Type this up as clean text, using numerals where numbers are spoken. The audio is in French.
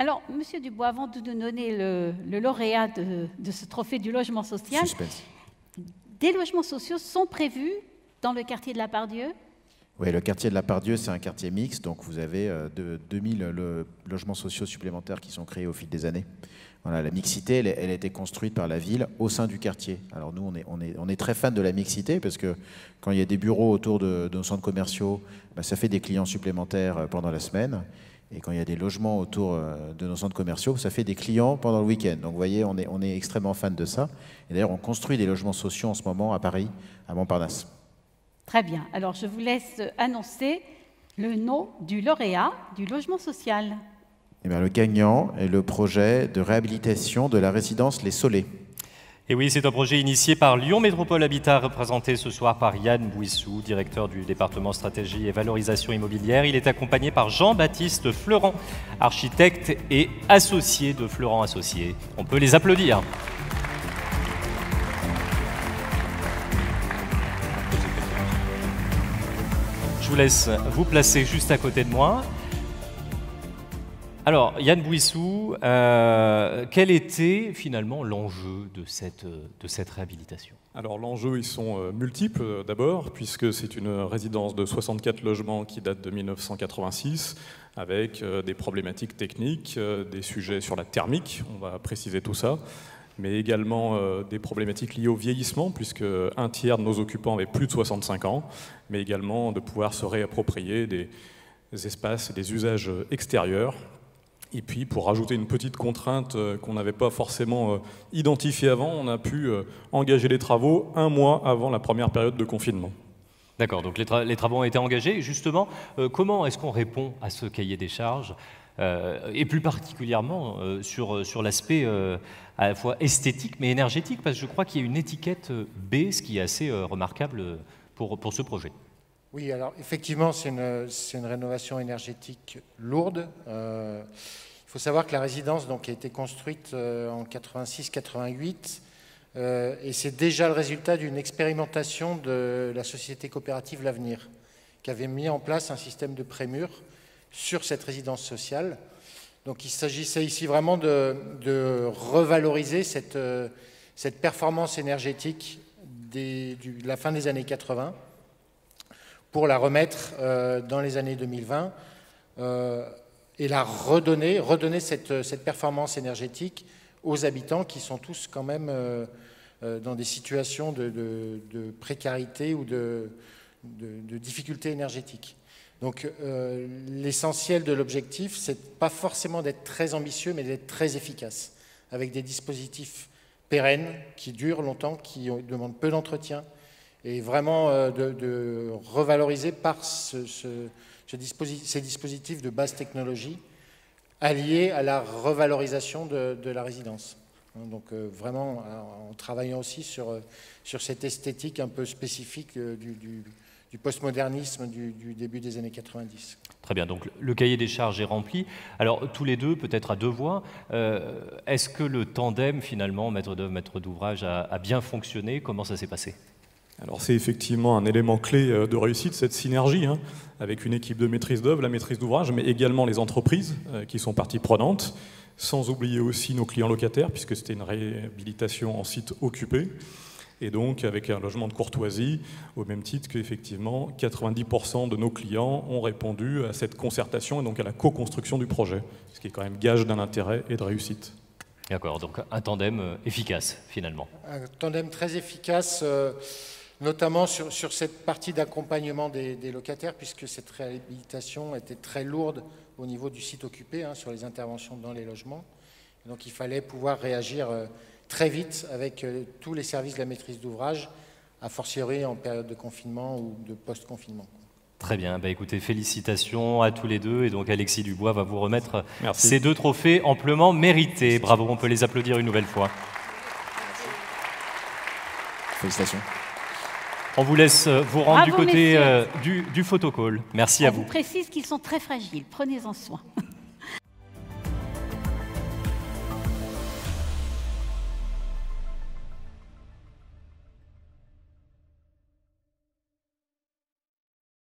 Alors, Monsieur Dubois, avant de nous donner le lauréat de ce trophée du logement social, Suspense. des logements sociaux sont prévus dans le quartier de la Part-Dieu? Oui, le quartier de la Part-Dieu, c'est un quartier mixte, donc vous avez 2000 logements sociaux supplémentaires qui sont créés au fil des années. Voilà, la mixité, elle a été construite par la ville au sein du quartier. Alors nous, on est très fans de la mixité parce que quand il y a des bureaux autour de nos centres commerciaux, bah, ça fait des clients supplémentaires pendant la semaine. Et quand il y a des logements autour de nos centres commerciaux, ça fait des clients pendant le week-end. Donc vous voyez, on est extrêmement fans de ça. Et d'ailleurs, on construit des logements sociaux en ce moment à Paris, à Montparnasse. Très bien. Alors, je vous laisse annoncer le nom du lauréat du logement social. Eh bien, le gagnant est le projet de réhabilitation de la résidence Les Solets. Et oui, c'est un projet initié par Lyon Métropole Habitat, représenté ce soir par Yann Bouissou, directeur du département stratégie et valorisation immobilière. Il est accompagné par Jean-Baptiste Fleurant, architecte et associé de Fleurant Associés. On peut les applaudir. Je vous laisse vous placer juste à côté de moi. Alors, Yann Bouissou, quel était finalement l'enjeu de cette réhabilitation? Alors l'enjeu, ils sont multiples d'abord, puisque c'est une résidence de 64 logements qui date de 1986, avec des problématiques techniques, des sujets sur la thermique, on va préciser tout ça, mais également des problématiques liées au vieillissement, puisque un tiers de nos occupants avaient plus de 65 ans, mais également de pouvoir se réapproprier des espaces et des usages extérieurs. Et puis, pour rajouter une petite contrainte qu'on n'avait pas forcément identifiée avant, on a pu engager les travaux 1 mois avant la première période de confinement. D'accord, donc les travaux ont été engagés. Justement, comment est-ce qu'on répond à ce cahier des charges et plus particulièrement sur l'aspect à la fois esthétique mais énergétique, parce que je crois qu'il y a une étiquette B, ce qui est assez remarquable pour ce projet. Oui, alors effectivement, c'est une rénovation énergétique lourde. Il faut savoir que la résidence donc, a été construite en 86-88 et c'est déjà le résultat d'une expérimentation de la société coopérative L'Avenir qui avait mis en place un système de prémur sur cette résidence sociale. Donc il s'agissait ici vraiment de revaloriser cette performance énergétique de la fin des années 80 pour la remettre dans les années 2020 et la redonner cette performance énergétique aux habitants qui sont tous quand même dans des situations de précarité ou de difficultés énergétiques. Donc l'essentiel de l'objectif, c'est pas forcément d'être très ambitieux, mais d'être très efficace, avec des dispositifs pérennes, qui durent longtemps, qui demandent peu d'entretien, et vraiment de revaloriser par ces dispositifs de basse technologie alliés à la revalorisation de la résidence. Donc vraiment en travaillant aussi sur cette esthétique un peu spécifique du postmodernisme du début des années 90. Très bien, donc le cahier des charges est rempli. Alors tous les deux, peut-être à deux voix, est-ce que le tandem finalement, maître d'œuvre, maître d'ouvrage, a bien fonctionné? Comment ça s'est passé? Alors c'est effectivement un élément clé de réussite, cette synergie, avec une équipe de maîtrise d'œuvre, la maîtrise d'ouvrage, mais également les entreprises qui sont parties prenantes, sans oublier aussi nos clients locataires, puisque c'était une réhabilitation en site occupé, et donc avec un logement de courtoisie, au même titre qu'effectivement 90% de nos clients ont répondu à cette concertation et donc à la co-construction du projet, ce qui est quand même gage d'un intérêt et de réussite. D'accord, donc un tandem efficace finalement. Un tandem très efficace, notamment sur cette partie d'accompagnement des locataires, puisque cette réhabilitation était très lourde au niveau du site occupé, sur les interventions dans les logements. Et donc il fallait pouvoir réagir très vite avec tous les services de la maîtrise d'ouvrage, a fortiori en période de confinement ou de post-confinement. Très bien, bah écoutez, félicitations à tous les deux, et donc Alexis Dubois va vous remettre ces deux trophées amplement mérités. Bravo, on peut les applaudir une nouvelle fois. Félicitations. On vous laisse vous rendre Bravo, du côté du photocall. Merci à vous. On vous précise qu'ils sont très fragiles, prenez-en soin.